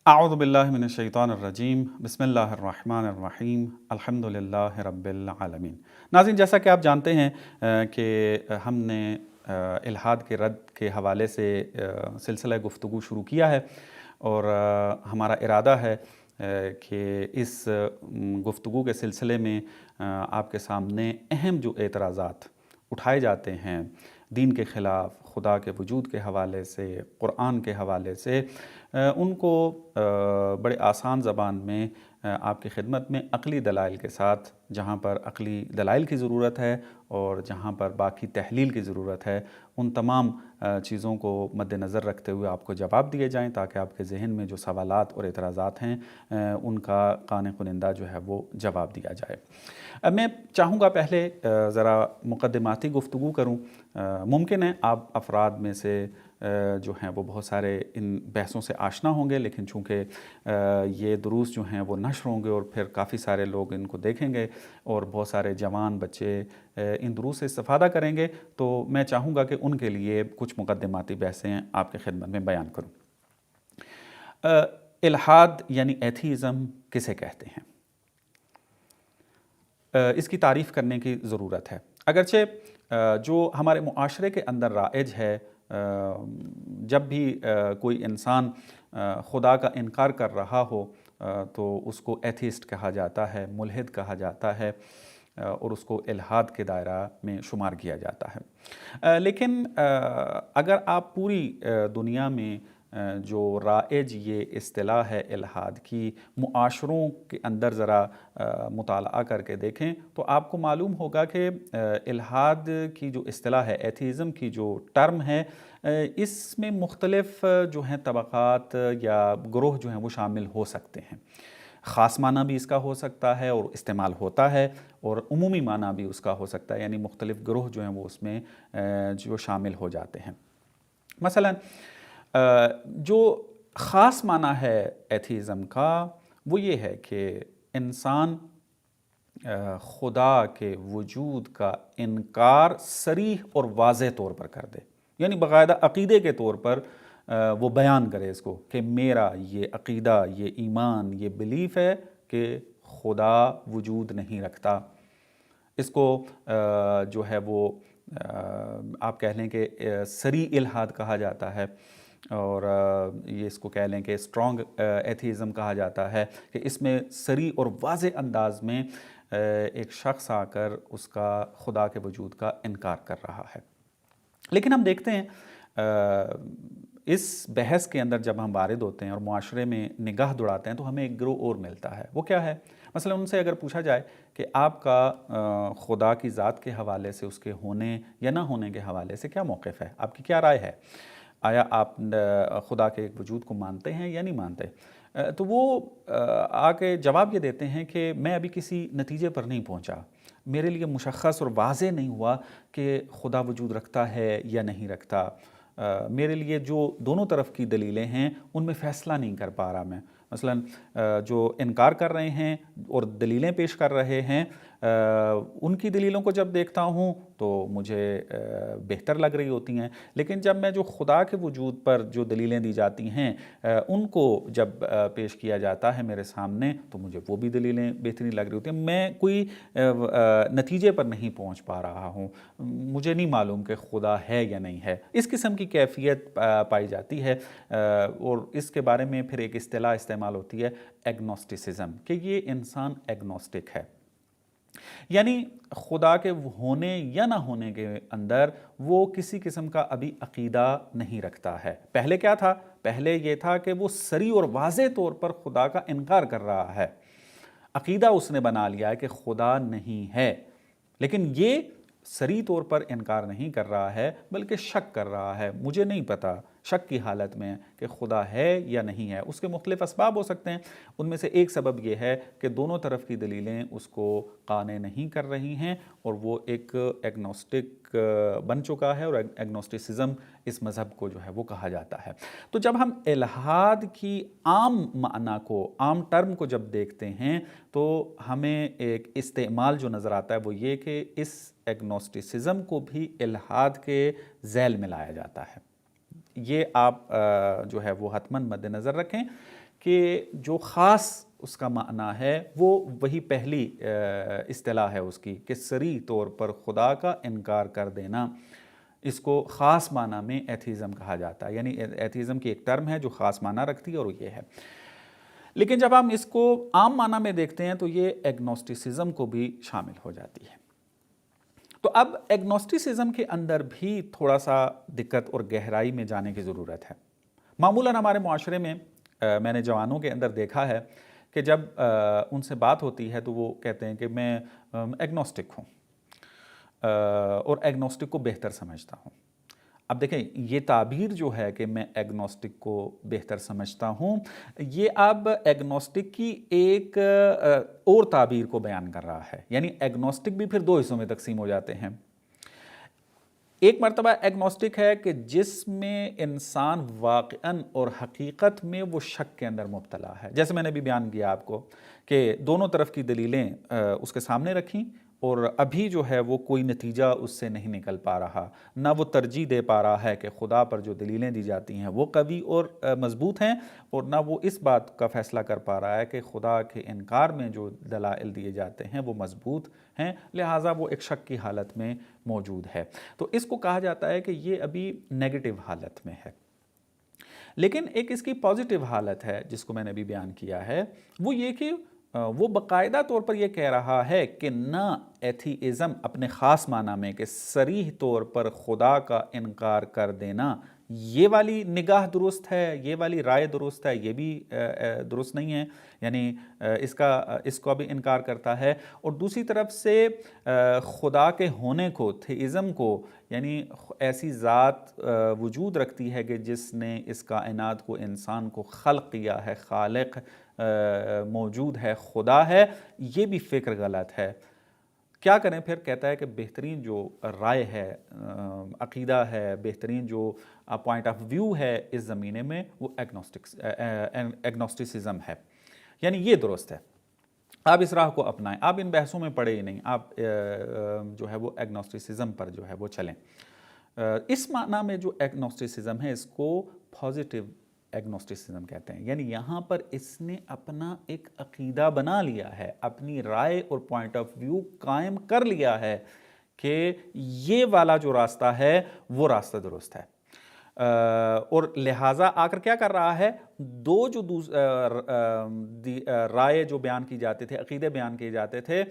اعوذ باللہ من الشیطان الرجیم بسم اللہ الرحمن الرحیم الحمدللہ رب العالمین۔ ناظرین، جیسا کہ آپ جانتے ہیں کہ ہم نے الحاد کے رد کے حوالے سے سلسلہ گفتگو شروع کیا ہے، اور ہمارا ارادہ ہے کہ اس گفتگو کے سلسلے میں آپ کے سامنے اہم جو اعتراضات اٹھائے جاتے ہیں دین کے خلاف، خدا کے وجود کے حوالے سے، قرآن کے حوالے سے، ان کو بڑے آسان زبان میں آپ کی خدمت میں عقلی دلائل کے ساتھ، جہاں پر عقلی دلائل کی ضرورت ہے اور جہاں پر باقی تحلیل کی ضرورت ہے، ان تمام چیزوں کو مد نظر رکھتے ہوئے آپ کو جواب دیے جائیں، تاکہ آپ کے ذہن میں جو سوالات اور اعتراضات ہیں ان کا قانع کنندہ جو ہے وہ جواب دیا جائے۔ میں چاہوں گا پہلے ذرا مقدماتی گفتگو کروں۔ ممکن ہے آپ افراد میں سے جو ہیں وہ بہت سارے ان بحثوں سے آشنا ہوں گے، لیکن چونکہ یہ دروس جو ہیں وہ نشر ہوں گے اور پھر کافی سارے لوگ ان کو دیکھیں گے اور بہت سارے جوان بچے ان دروس سے استفادہ کریں گے، تو میں چاہوں گا کہ ان کے لیے کچھ مقدماتی بحثیں آپ کی خدمت میں بیان کروں۔ الحاد یعنی ایتھیزم کسے کہتے ہیں؟ اس کی تعریف کرنے کی ضرورت ہے۔ اگرچہ جو ہمارے معاشرے کے اندر رائج ہے، جب بھی کوئی انسان خدا کا انکار کر رہا ہو تو اس کو ایتھیسٹ کہا جاتا ہے، ملحد کہا جاتا ہے، اور اس کو الحاد کے دائرہ میں شمار کیا جاتا ہے۔ لیکن اگر آپ پوری دنیا میں جو رائج یہ اصطلاح ہے الحاد کی، معاشروں کے اندر ذرا مطالعہ کر کے دیکھیں تو آپ کو معلوم ہوگا کہ الحاد کی جو اصطلاح ہے، ایتھیزم کی جو ٹرم ہے، اس میں مختلف جو ہیں طبقات یا گروہ جو ہیں وہ شامل ہو سکتے ہیں۔ خاص معنی بھی اس کا ہو سکتا ہے اور استعمال ہوتا ہے، اور عمومی معنی بھی اس کا ہو سکتا ہے، یعنی مختلف گروہ جو ہیں وہ اس میں جو شامل ہو جاتے ہیں۔ مثلا جو خاص معنی ہے ایتھیزم کا وہ یہ ہے کہ انسان خدا کے وجود کا انکار صریح اور واضح طور پر کر دے، یعنی باقاعدہ عقیدے کے طور پر وہ بیان کرے اس کو کہ میرا یہ عقیدہ، یہ ایمان، یہ بلیف ہے کہ خدا وجود نہیں رکھتا۔ اس کو جو ہے وہ آپ کہہ لیں کہ صریح الحاد کہا جاتا ہے، اور یہ اس کو کہہ لیں کہ اسٹرانگ ایتھیزم کہا جاتا ہے، کہ اس میں صریح اور واضح انداز میں ایک شخص آ کر اس کا خدا کے وجود کا انکار کر رہا ہے۔ لیکن ہم دیکھتے ہیں اس بحث کے اندر جب ہم وارد ہوتے ہیں اور معاشرے میں نگاہ دوڑاتے ہیں تو ہمیں ایک گروہ اور ملتا ہے۔ وہ کیا ہے؟ مثلا ان سے اگر پوچھا جائے کہ آپ کا خدا کی ذات کے حوالے سے، اس کے ہونے یا نہ ہونے کے حوالے سے کیا موقف ہے، آپ کی کیا رائے ہے، آیا آپ خدا کے وجود کو مانتے ہیں یا نہیں مانتے، تو وہ آ کے جواب یہ دیتے ہیں کہ میں ابھی کسی نتیجے پر نہیں پہنچا، میرے لیے مشخص اور واضح نہیں ہوا کہ خدا وجود رکھتا ہے یا نہیں رکھتا، میرے لیے جو دونوں طرف کی دلیلیں ہیں ان میں فیصلہ نہیں کر پا رہا میں۔ مثلا جو انکار کر رہے ہیں اور دلیلیں پیش کر رہے ہیں، ان کی دلیلوں کو جب دیکھتا ہوں تو مجھے بہتر لگ رہی ہوتی ہیں، لیکن جب میں جو خدا کے وجود پر جو دلیلیں دی جاتی ہیں ان کو جب پیش کیا جاتا ہے میرے سامنے تو مجھے وہ بھی دلیلیں بہترین لگ رہی ہوتی ہیں، میں کوئی نتیجے پر نہیں پہنچ پا رہا ہوں، مجھے نہیں معلوم کہ خدا ہے یا نہیں ہے۔ اس قسم کی کیفیت پائی جاتی ہے، اور اس کے بارے میں پھر ایک اصطلاح استعمال ہوتی ہے ایگنوسٹسزم، کہ یہ انسان ایگنوسٹک ہے، یعنی خدا کے ہونے یا نہ ہونے کے اندر وہ کسی قسم کا ابھی عقیدہ نہیں رکھتا ہے۔ پہلے کیا تھا؟ پہلے یہ تھا کہ وہ صریح اور واضح طور پر خدا کا انکار کر رہا ہے، عقیدہ اس نے بنا لیا ہے کہ خدا نہیں ہے، لیکن یہ صریح طور پر انکار نہیں کر رہا ہے بلکہ شک کر رہا ہے، مجھے نہیں پتا، شک کی حالت میں کہ خدا ہے یا نہیں ہے۔ اس کے مختلف اسباب ہو سکتے ہیں، ان میں سے ایک سبب یہ ہے کہ دونوں طرف کی دلیلیں اس کو قانع نہیں کر رہی ہیں، اور وہ ایک ایگنوسٹک بن چکا ہے، اور ایگنوسٹسزم اس مذہب کو جو ہے وہ کہا جاتا ہے۔ تو جب ہم الحاد کی عام معنی کو، عام ٹرم کو جب دیکھتے ہیں تو ہمیں ایک استعمال جو نظر آتا ہے وہ یہ کہ اس ایگنوسٹسزم کو بھی الحاد کے ذیل میں لایا جاتا ہے۔ یہ آپ جو ہے وہ حتماً مد نظر رکھیں کہ جو خاص اس کا معنی ہے وہ وہی پہلی اصطلاح ہے اس کی کہ صریح طور پر خدا کا انکار کر دینا، اس کو خاص معنی میں ایتھیزم کہا جاتا ہے. یعنی ایتھیزم کی ایک ٹرم ہے جو خاص معنی رکھتی ہے اور یہ ہے. لیکن جب ہم اس کو عام معنی میں دیکھتے ہیں تو یہ ایگنوسٹسزم کو بھی شامل ہو جاتی ہے. تو اب ایگنوسٹسزم کے اندر بھی تھوڑا سا دقت اور گہرائی میں جانے کی ضرورت ہے. معمولاً ہمارے معاشرے میں میں نے جوانوں کے اندر دیکھا ہے کہ جب ان سے بات ہوتی ہے تو وہ کہتے ہیں کہ میں ایگنوسٹک ہوں اور ایگنوسٹک کو بہتر سمجھتا ہوں. اب دیکھیں یہ تعبیر جو ہے کہ میں ایگنوسٹک کو بہتر سمجھتا ہوں، یہ اب ایگنوسٹک کی ایک اور تعبیر کو بیان کر رہا ہے. یعنی ایگنوسٹک بھی پھر دو حصوں میں تقسیم ہو جاتے ہیں. ایک مرتبہ ایگنوسٹک ہے کہ جس میں انسان واقعاً اور حقیقت میں وہ شک کے اندر مبتلا ہے. جیسے میں نے بھی بیان کیا آپ کو کہ دونوں طرف کی دلیلیں اس کے سامنے رکھیں اور ابھی جو ہے وہ کوئی نتیجہ اس سے نہیں نکل پا رہا، نہ وہ ترجیح دے پا رہا ہے کہ خدا پر جو دلیلیں دی جاتی ہیں وہ قوی اور مضبوط ہیں، اور نہ وہ اس بات کا فیصلہ کر پا رہا ہے کہ خدا کے انکار میں جو دلائل دیے جاتے ہیں وہ مضبوط ہیں، لہٰذا وہ ایک شک کی حالت میں موجود ہے. تو اس کو کہا جاتا ہے کہ یہ ابھی نیگیٹو حالت میں ہے. لیکن ایک اس کی پازیٹیو حالت ہے جس کو میں نے بھی بیان کیا ہے، وہ یہ کہ وہ باقاعدہ طور پر یہ کہہ رہا ہے کہ نہ ایتھیزم اپنے خاص معنی میں کہ صریح طور پر خدا کا انکار کر دینا یہ والی نگاہ درست ہے، یہ والی رائے درست ہے، یہ بھی درست نہیں ہے. یعنی اس کا بھی انکار کرتا ہے. اور دوسری طرف سے خدا کے ہونے کو، تھیزم کو، یعنی ایسی ذات وجود رکھتی ہے کہ جس نے اس کائنات کو، انسان کو خلق کیا ہے، خالق موجود ہے، خدا ہے، یہ بھی فکر غلط ہے. کیا کریں پھر؟ کہتا ہے کہ بہترین جو رائے ہے، عقیدہ ہے، بہترین جو پوائنٹ آف ویو ہے اس زمینے میں وہ ایگنوسٹسزم ہے. یعنی یہ درست ہے، آپ اس راہ کو اپنائیں، آپ ان بحثوں میں پڑے ہی نہیں، آپ جو ہے وہ ایگنوسٹسزم پر جو ہے وہ چلیں. اس معنی میں جو ایگنوسٹسزم ہے اس کو پازیٹیو ایگنوسٹسزم کہتے ہیں. یعنی یہاں پر اس نے اپنا ایک عقیدہ بنا لیا ہے، اپنی رائے اور پوائنٹ آف ویو قائم کر لیا ہے کہ یہ والا جو راستہ ہے وہ راستہ درست ہے. اور لہٰذا آ کر کیا کر رہا ہے؟ دو جو رائے جو بیان کی جاتے تھے، عقیدے بیان کیے جاتے تھے،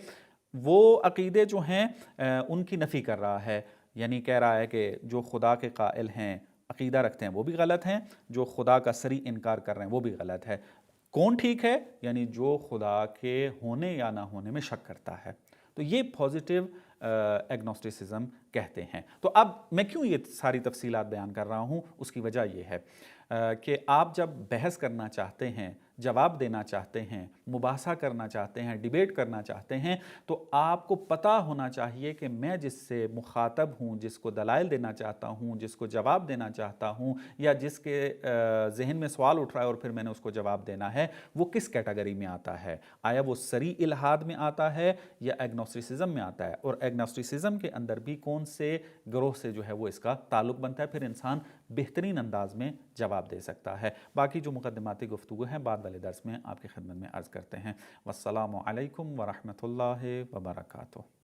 وہ عقیدے جو ہیں ان کی نفی کر رہا ہے. یعنی کہہ رہا ہے کہ جو خدا کے قائل ہیں، عقیدہ رکھتے ہیں، وہ بھی غلط ہیں، جو خدا کا صریح انکار کر رہے ہیں وہ بھی غلط ہے. کون ٹھیک ہے؟ یعنی جو خدا کے ہونے یا نہ ہونے میں شک کرتا ہے. تو یہ پازیٹیو ایگنوسٹسزم کہتے ہیں. تو اب میں کیوں یہ ساری تفصیلات بیان کر رہا ہوں؟ اس کی وجہ یہ ہے کہ آپ جب بحث کرنا چاہتے ہیں، جواب دینا چاہتے ہیں، مباحثہ کرنا چاہتے ہیں، ڈیبیٹ کرنا چاہتے ہیں، تو آپ کو پتہ ہونا چاہیے کہ میں جس سے مخاطب ہوں، جس کو دلائل دینا چاہتا ہوں، جس کو جواب دینا چاہتا ہوں، یا جس کے ذہن میں سوال اٹھ رہا ہے اور پھر میں نے اس کو جواب دینا ہے، وہ کس کیٹیگری میں آتا ہے؟ آیا وہ صریح الحاد میں آتا ہے یا ایگنوسٹسزم میں آتا ہے؟ اور ایگنوسٹسزم کے اندر بھی کون سے گروہ سے جو ہے وہ اس کا تعلق بنتا ہے؟ پھر انسان بہترین انداز میں جواب دے سکتا ہے. باقی جو مقدماتی گفتگو ہیں بعد والے درس میں آپ کی خدمت میں عرض کرتے ہیں. والسلام علیکم ورحمۃ اللہ وبرکاتہ.